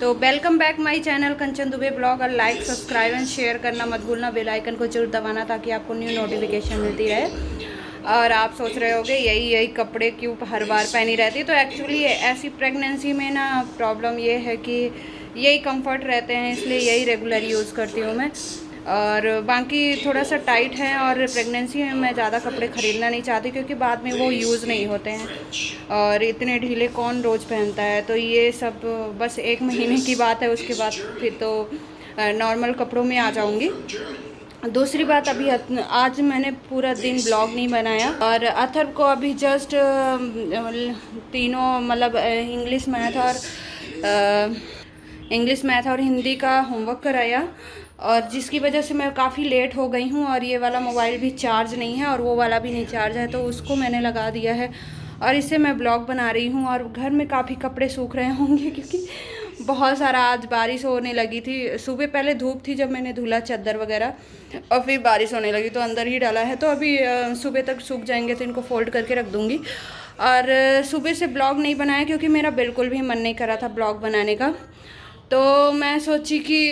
तो welcome back my channel Kanchan Dubey blog. और like subscribe and share करना मत भूलना, बेल आइकन को जरूर दबाना ताकि आपको न्यू नोटिफिकेशन मिलती रहे। और आप सोच रहे होगे यही कपड़े क्यों हर बार पहनी रहती है, तो एक्चुअली ऐसी प्रेगनेंसी में ना प्रॉब्लम ये है कि यही कंफर्ट रहते हैं, इसलिए यही रेगुलर यूज़ करती हूँ मैं। और बाकी थोड़ा सा टाइट है और प्रेगनेंसी में मैं ज़्यादा कपड़े ख़रीदना नहीं चाहती क्योंकि बाद में वो यूज़ नहीं होते हैं और इतने ढीले कौन रोज़ पहनता है। तो ये सब बस 1 महीने की बात है, उसके बाद फिर तो नॉर्मल कपड़ों में आ जाऊँगी। दूसरी बात, अभी आज मैंने पूरा दिन ब्लॉग नहीं बनाया और अथर्व को अभी जस्ट तीनों मतलब इंग्लिश मैथ और हिंदी का होमवर्क कराया, और जिसकी वजह से मैं काफ़ी लेट हो गई हूँ। और ये वाला मोबाइल भी चार्ज नहीं है और वो वाला भी नहीं चार्ज है, तो उसको मैंने लगा दिया है और इससे मैं ब्लॉग बना रही हूँ। और घर में काफ़ी कपड़े सूख रहे होंगे क्योंकि बहुत सारा आज बारिश होने लगी थी। सुबह पहले धूप थी जब मैंने धुला चादर वगैरह, और फिर बारिश होने लगी तो अंदर ही डाला है। तो अभी सुबह तक सूख जाएंगे तो इनको फोल्ड करके रख दूँगी। और सुबह से ब्लॉग नहीं बनाया क्योंकि मेरा बिल्कुल भी मन नहीं कर रहा था ब्लॉग बनाने का। तो मैं सोची कि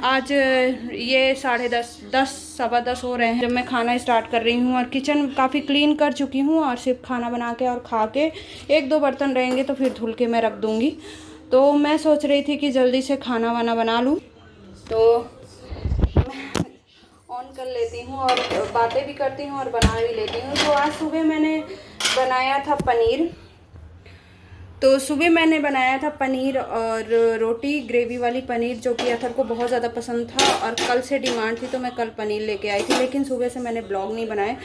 आज ये 10:30 सवा 10 हो रहे हैं जब मैं खाना स्टार्ट कर रही हूँ। और किचन काफ़ी क्लीन कर चुकी हूँ और सिर्फ खाना बना के और खा के 1-2 बर्तन रहेंगे तो फिर धुल के मैं रख दूँगी। तो मैं सोच रही थी कि जल्दी से खाना वाना बना लूँ, तो मैं ऑन कर लेती हूँ और बातें भी करती हूँ और बना भी लेती हूँ। तो आज सुबह मैंने बनाया था पनीर और रोटी, ग्रेवी वाली पनीर, जो कि अथर को बहुत ज़्यादा पसंद था और कल से डिमांड थी, तो मैं कल पनीर लेके आई थी। लेकिन सुबह से मैंने ब्लॉग नहीं बनाया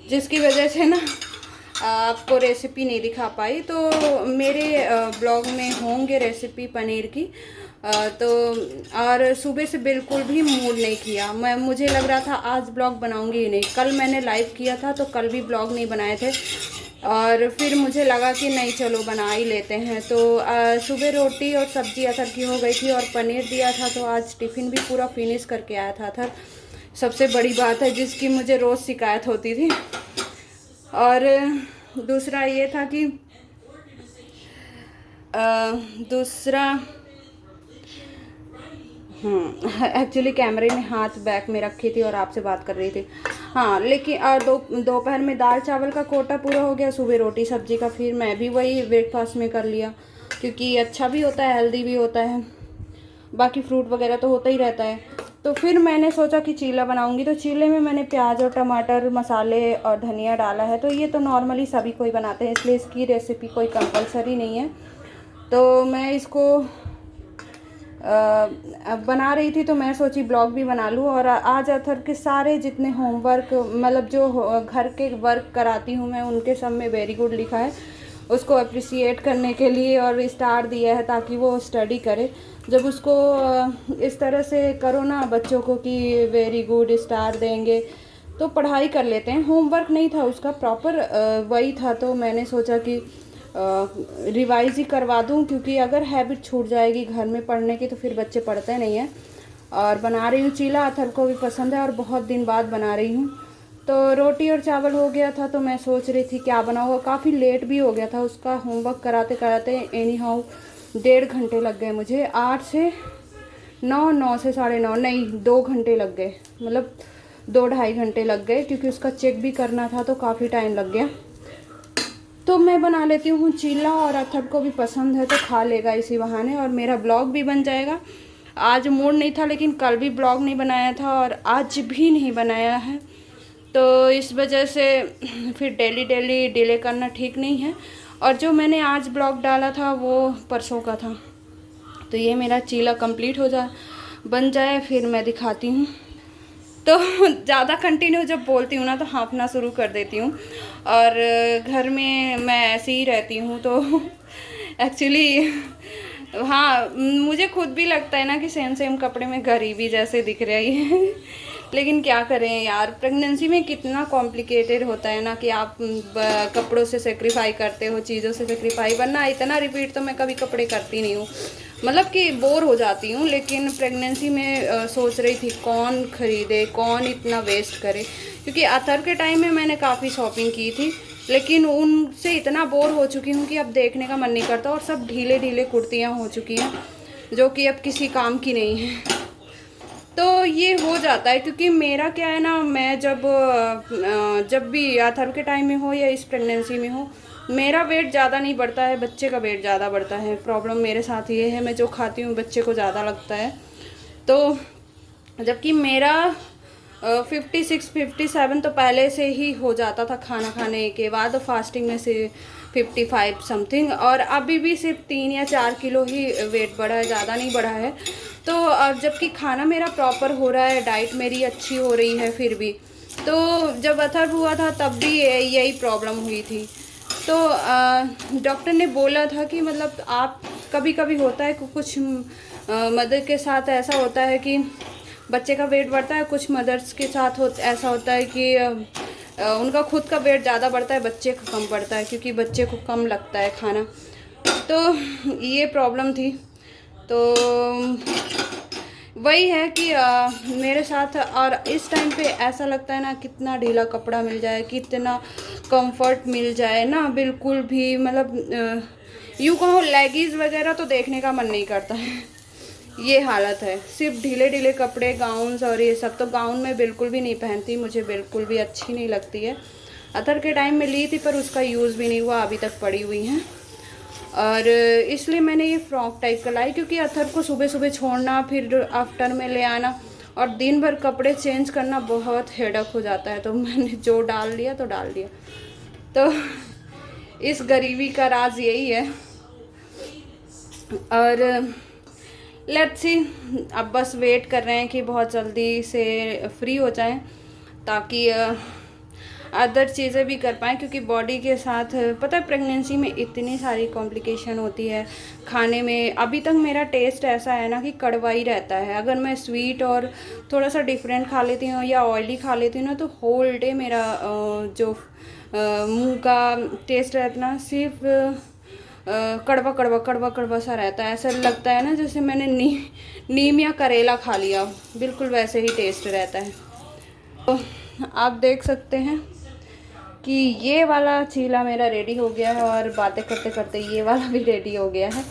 जिसकी वजह से ना आपको रेसिपी नहीं दिखा पाई। तो मेरे ब्लॉग में होंगे रेसिपी पनीर की। तो और सुबह से बिल्कुल भी मूड नहीं किया, मुझे लग रहा था आज ब्लॉग बनाऊंगी ही नहीं। कल मैंने लाइव किया था तो कल भी ब्लॉग नहीं बनाए थे और फिर मुझे लगा कि नहीं चलो बना ही लेते हैं। तो सुबह रोटी और सब्जी अथर की हो गई थी और पनीर दिया था, तो आज टिफ़िन भी पूरा फिनिश करके आया था अथर। सबसे बड़ी बात है जिसकी मुझे रोज़ शिकायत होती थी। और दूसरा ये था कि एक्चुअली कैमरे में हाथ बैक में रखी थी और आपसे बात कर रही थी। हाँ, लेकिन दोपहर में दाल चावल का कोटा पूरा हो गया, सुबह रोटी सब्जी का फिर मैं भी वही ब्रेकफास्ट में कर लिया क्योंकि अच्छा भी होता है, हेल्दी भी होता है। बाकी फ्रूट वगैरह तो होता ही रहता है। तो फिर मैंने सोचा कि चीला बनाऊंगी, तो चीले में मैंने प्याज और टमाटर, मसाले और धनिया डाला है। तो ये तो नॉर्मली सभी कोई बनाते हैं, इसलिए इसकी रेसिपी कोई कंपलसरी नहीं है। तो मैं इसको बना रही थी तो मैं सोची ब्लॉग भी बना लूँ। और आज अथर के सारे जितने होमवर्क मतलब जो घर के वर्क कराती हूँ मैं, उनके सब में वेरी गुड लिखा है, उसको अप्रिसिएट करने के लिए, और स्टार दिया है ताकि वो स्टडी करे। जब उसको इस तरह से करो ना बच्चों को कि वेरी गुड स्टार देंगे तो पढ़ाई कर लेते हैं। होमवर्क नहीं था उसका प्रॉपर वही था, तो मैंने सोचा कि रिवाइज़ ही करवा दूं क्योंकि अगर हैबिट छूट जाएगी घर में पढ़ने की तो फिर बच्चे पढ़ते नहीं हैं। और बना रही हूँ चीला, अथर को भी पसंद है और बहुत दिन बाद बना रही हूँ। तो रोटी और चावल हो गया था, तो मैं सोच रही थी क्या बनाऊँ। काफ़ी लेट भी हो गया था उसका होमवर्क कराते कराते, एनी हाउ 1.5 घंटे लग गए मुझे। 8 से 9, 9 से 9:30, नहीं 2 घंटे लग गए, मतलब 2-2.5 घंटे लग गए क्योंकि उसका चेक भी करना था तो काफ़ी टाइम लग गया। तो मैं बना लेती हूँ चीला और अथर को भी पसंद है तो खा लेगा इसी बहाने और मेरा ब्लॉग भी बन जाएगा। आज मूड नहीं था लेकिन कल भी ब्लॉग नहीं बनाया था और आज भी नहीं बनाया है, तो इस वजह से फिर डेली डिले करना ठीक नहीं है। और जो मैंने आज ब्लॉग डाला था वो परसों का था। तो ये मेरा चीला कंप्लीट बन जाए फिर मैं दिखाती हूँ। तो ज़्यादा कंटिन्यू जब बोलती हूँ ना तो हाँफना शुरू कर देती हूँ, और घर में मैं ऐसे ही रहती हूँ। तो एक्चुअली हाँ, मुझे खुद भी लगता है ना कि सेम कपड़े में गरीबी जैसे दिख रही है लेकिन क्या करें यार, प्रेगनेंसी में कितना कॉम्प्लिकेटेड होता है ना कि आप कपड़ों से सेक्रीफाई करते हो, चीज़ों से सेक्रीफाई, वरना इतना रिपीट तो मैं कभी कपड़े करती नहीं हूँ, मतलब कि बोर हो जाती हूँ। लेकिन प्रेगनेंसी में सोच रही थी कौन ख़रीदे, कौन इतना वेस्ट करे, क्योंकि अथर के टाइम में मैंने काफ़ी शॉपिंग की थी लेकिन उनसे इतना बोर हो चुकी हूँ कि अब देखने का मन नहीं करता। और सब ढीले कुर्तियाँ हो चुकी हैं, जो कि अब किसी काम की नहीं है। तो ये हो जाता है क्योंकि मेरा क्या है ना, मैं जब भी अथर्व के टाइम में हो या इस प्रेगनेंसी में हो, मेरा वेट ज़्यादा नहीं बढ़ता है, बच्चे का वेट ज़्यादा बढ़ता है। प्रॉब्लम मेरे साथ ये है, मैं जो खाती हूँ बच्चे को ज़्यादा लगता है। तो जबकि मेरा 56-57 तो पहले से ही हो जाता था खाना खाने के बाद, फास्टिंग में से 55 समथिंग, और अभी भी सिर्फ 3 या 4 किलो ही वेट बढ़ा है, ज़्यादा नहीं बढ़ा है। तो अब जबकि खाना मेरा प्रॉपर हो रहा है, डाइट मेरी अच्छी हो रही है, फिर भी तो जब अथर्व हुआ था तब भी यही प्रॉब्लम हुई थी। तो डॉक्टर ने बोला था कि मतलब आप कभी कभी होता है कुछ मदर के साथ ऐसा होता है कि बच्चे का वेट बढ़ता है, कुछ मदर्स के साथ ऐसा होता है कि उनका खुद का वेट ज़्यादा बढ़ता है, बच्चे का कम बढ़ता है, क्योंकि बच्चे को कम लगता है खाना। तो ये प्रॉब्लम थी। तो वही है कि मेरे साथ, और इस टाइम पे ऐसा लगता है ना, कितना ढीला कपड़ा मिल जाए, कितना कंफर्ट मिल जाए ना, बिल्कुल भी मतलब यूँ कहो लेगीज़ वगैरह तो देखने का मन नहीं करता है, ये हालत है। सिर्फ ढीले ढीले कपड़े, गाउन्स और ये सब, तो गाउन मैं बिल्कुल भी नहीं पहनती, मुझे बिल्कुल भी अच्छी नहीं लगती है। अतर के टाइम में ली थी पर उसका यूज़ भी नहीं हुआ, अभी तक पड़ी हुई हैं। और इसलिए मैंने ये फ्रॉक टाइप का लाई, क्योंकि अथर को सुबह सुबह छोड़ना, फिर आफ्टर में ले आना और दिन भर कपड़े चेंज करना बहुत हेडक हो जाता है। तो मैंने जो डाल लिया तो डाल दिया। तो इस गरीबी का राज यही है। और लेट्स सी, अब बस वेट कर रहे हैं कि बहुत जल्दी से फ्री हो जाएं, ताकि अदर चीज़ें भी कर पाएँ, क्योंकि बॉडी के साथ पता है प्रेगनेंसी में इतनी सारी कॉम्प्लिकेशन होती है खाने में। अभी तक मेरा टेस्ट ऐसा है ना कि कड़वा ही रहता है। अगर मैं स्वीट और थोड़ा सा डिफरेंट खा लेती हूँ या ऑयली खा लेती हूँ ना, तो होल डे मेरा जो मुंह का टेस्ट रहता है ना, सिर्फ कड़वा कड़वा कड़वा कड़वा सा रहता है। ऐसा लगता है ना जैसे मैंने नीम या करेला खा लिया, बिल्कुल वैसे ही टेस्ट रहता है। तो आप देख सकते हैं कि ये वाला चीला मेरा रेडी हो गया है, और बातें करते करते ये वाला भी रेडी हो गया है।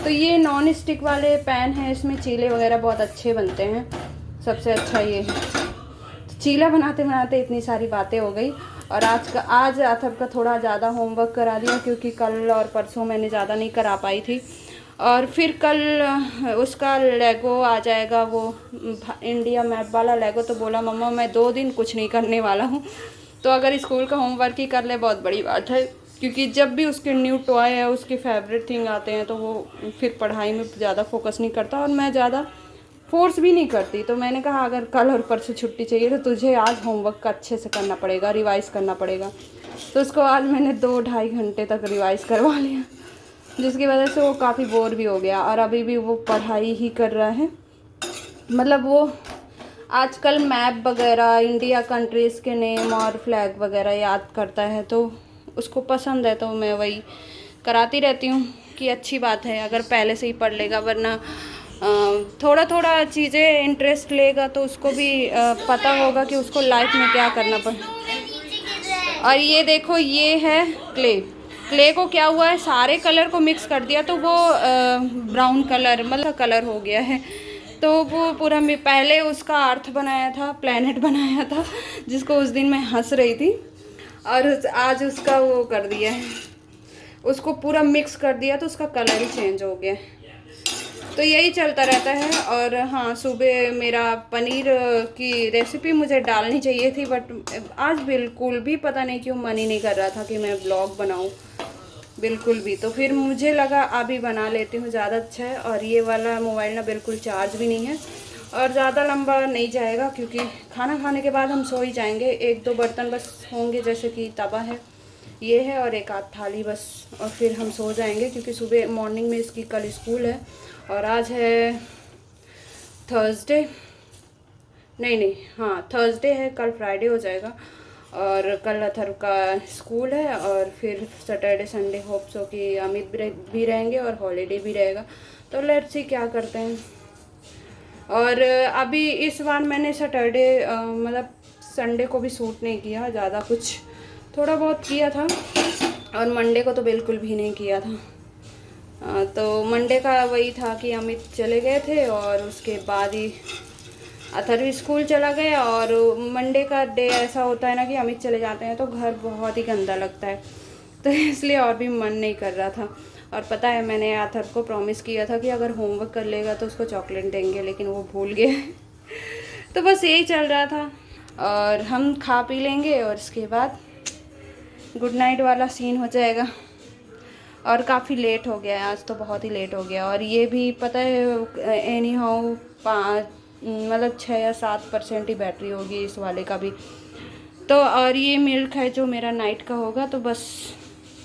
तो ये नॉन स्टिक वाले पैन है, इसमें चीले वगैरह बहुत अच्छे बनते हैं, सबसे अच्छा ये है। तो चीला बनाते बनाते इतनी सारी बातें हो गई। और आज अथर्व का थोड़ा ज़्यादा होमवर्क करा दिया, क्योंकि कल और परसों मैंने ज़्यादा नहीं करा पाई थी। और फिर कल उसका लेगो आ जाएगा, वो इंडिया मैप वाला लेगो। तो बोला मम्मा मैं 2 दिन कुछ नहीं करने वाला हूँ। तो अगर स्कूल का होमवर्क ही कर ले बहुत बड़ी बात है, क्योंकि जब भी उसके न्यू टॉय है, उसके फेवरेट थिंग आते हैं, तो वो फिर पढ़ाई में ज़्यादा फोकस नहीं करता, और मैं ज़्यादा फोर्स भी नहीं करती। तो मैंने कहा अगर कल और परसों छुट्टी चाहिए तो तुझे आज होमवर्क का अच्छे से करना पड़ेगा, रिवाइज़ करना पड़ेगा। तो उसको आज मैंने 2-2.5 घंटे तक रिवाइज़ करवा लिया, जिसकी वजह से वो काफ़ी बोर भी हो गया, और अभी भी वो पढ़ाई ही कर रहा है। मतलब वो आजकल मैप वगैरह, इंडिया कंट्रीज़ के नेम और फ्लैग वगैरह याद करता है, तो उसको पसंद है। तो मैं वही कराती रहती हूँ कि अच्छी बात है अगर पहले से ही पढ़ लेगा, वरना थोड़ा थोड़ा चीज़ें इंटरेस्ट लेगा तो उसको भी पता होगा कि उसको लाइफ में क्या करना पड़े। और ये देखो, ये है क्ले को क्या हुआ है, सारे कलर को मिक्स कर दिया, तो वो ब्राउन कलर मतलब कलर हो गया है। तो वो पूरा मैं पहले उसका अर्थ बनाया था, प्लेनेट बनाया था, जिसको उस दिन मैं हंस रही थी, और आज उसका वो कर दिया है, उसको पूरा मिक्स कर दिया, तो उसका कलर ही चेंज हो गया। तो यही चलता रहता है। और हाँ, सुबह मेरा पनीर की रेसिपी मुझे डालनी चाहिए थी, बट आज बिल्कुल भी पता नहीं क्यों मन ही नहीं कर रहा था कि मैं व्लॉग बनाऊँ, बिल्कुल भी। तो फिर मुझे लगा अभी बना लेती हूँ, ज़्यादा अच्छा है। और ये वाला मोबाइल ना बिल्कुल चार्ज भी नहीं है, और ज़्यादा लंबा नहीं जाएगा, क्योंकि खाना खाने के बाद हम सो ही जाएंगे। 1-2 बर्तन बस होंगे, जैसे कि तवा है, ये है, और एक आध थाली बस, और फिर हम सो जाएंगे, क्योंकि सुबह मॉर्निंग में इसकी कल स्कूल है। और आज है थर्सडे, नहीं हाँ थर्सडे है, कल फ्राइडे हो जाएगा। और कल अथर्व का स्कूल है, और फिर सैटरडे संडे होप सो कि अमित भी रहेंगे और हॉलीडे भी रहेगा। तो लेट्स सी क्या करते हैं। और अभी इस बार मैंने सैटरडे मतलब संडे को भी शूट नहीं किया, ज़्यादा कुछ थोड़ा बहुत किया था, और मंडे को तो बिल्कुल भी नहीं किया था। तो मंडे का वही था कि अमित चले गए थे और उसके बाद ही अथर्व स्कूल चला गया। और मंडे का डे ऐसा होता है ना कि अमित चले जाते हैं तो घर बहुत ही गंदा लगता है, तो इसलिए और भी मन नहीं कर रहा था। और पता है मैंने अथर्व को प्रॉमिस किया था कि अगर होमवर्क कर लेगा तो उसको चॉकलेट देंगे, लेकिन वो भूल गए तो बस यही चल रहा था। और हम खा पी लेंगे और इसके बाद गुड नाइट वाला सीन हो जाएगा। और काफ़ी लेट हो गया है आज, तो बहुत ही लेट हो गया। और ये भी पता है एनी हाउ 6 या 7% ही बैटरी होगी इस वाले का भी। तो और ये मिल्क है जो मेरा नाइट का होगा, तो बस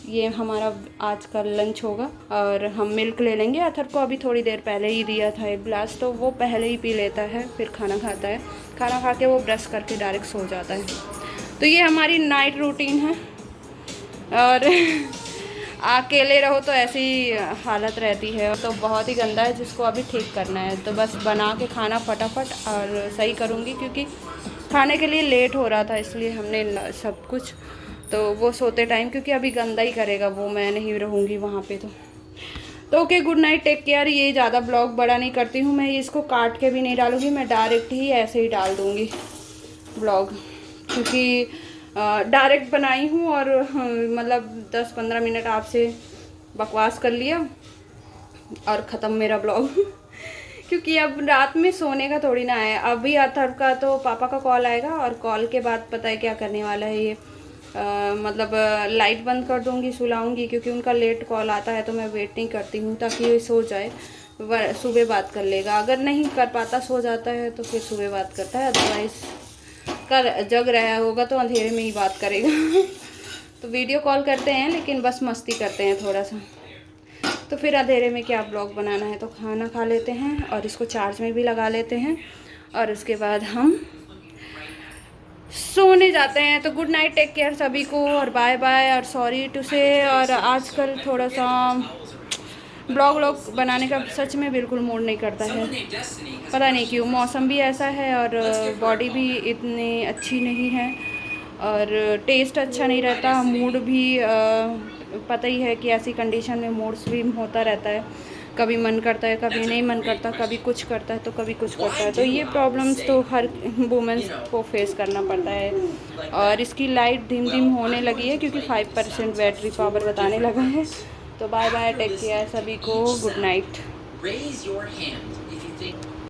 ये हमारा आज का लंच होगा। और हम मिल्क ले लेंगे। अथर्व को अभी थोड़ी देर पहले ही दिया था एक ग्लास, तो वो पहले ही पी लेता है, फिर खाना खाता है। खाना खा के वो ब्रश करके डायरेक्ट सो जाता है। तो ये हमारी नाइट रूटीन है। और अकेले रहो तो ऐसी हालत रहती है, तो बहुत ही गंदा है जिसको अभी ठीक करना है। तो बस बना के खाना फटाफट और सही करूँगी, क्योंकि खाने के लिए लेट हो रहा था, इसलिए हमने सब कुछ। तो वो सोते टाइम, क्योंकि अभी गंदा ही करेगा वो, मैं नहीं रहूँगी वहाँ पे। तो okay, good night, take care. ये ज़्यादा ब्लॉग बड़ा नहीं करती हूँ मैं, इसको काट के भी नहीं डालूँगी, मैं डायरेक्ट ही ऐसे ही डाल दूँगी ब्लॉग, क्योंकि डायरेक्ट बनाई हूँ। और मतलब 10-15 मिनट आपसे बकवास कर लिया और ख़त्म मेरा ब्लॉग क्योंकि अब रात में सोने का थोड़ी ना है। अभी अथर्व का तो पापा का कॉल आएगा, और कॉल के बाद पता है क्या करने वाला है ये, मतलब लाइट बंद कर दूँगी, सुलाऊँगी, क्योंकि उनका लेट कॉल आता है तो मैं वेट नहीं करती हूँ, ताकि ये सो जाए, सुबह बात कर लेगा। अगर नहीं कर पाता, सो जाता है, तो फिर सुबह बात करता है, अदरवाइज़ जग रहा होगा तो अंधेरे में ही बात करेगा तो वीडियो कॉल करते हैं, लेकिन बस मस्ती करते हैं थोड़ा सा। तो फिर अंधेरे में क्या ब्लॉग बनाना है। तो खाना खा लेते हैं और इसको चार्ज में भी लगा लेते हैं, और उसके बाद हम सोने जाते हैं। तो गुड नाइट, टेक केयर सभी को, और बाय बाय, और सॉरी टू से। और आजकल थोड़ा सा ब्लॉग बनाने का सच में बिल्कुल मूड नहीं करता है, पता नहीं क्यों। मौसम भी ऐसा है और बॉडी भी इतनी अच्छी नहीं है, और टेस्ट अच्छा नहीं रहता, मूड भी पता ही है कि ऐसी कंडीशन में मूड स्विंग होता रहता है। कभी मन करता है, कभी नहीं मन करता, कभी कुछ करता है तो कभी कुछ करता है। तो ये प्रॉब्लम्स तो हर वुमेन्स को फेस करना पड़ता है। और इसकी लाइट धीम धीम होने लगी है, क्योंकि 5% बैटरी पावर बताने लगा है। तो बाय बाय, टेक केयर सभी को, गुड नाइट।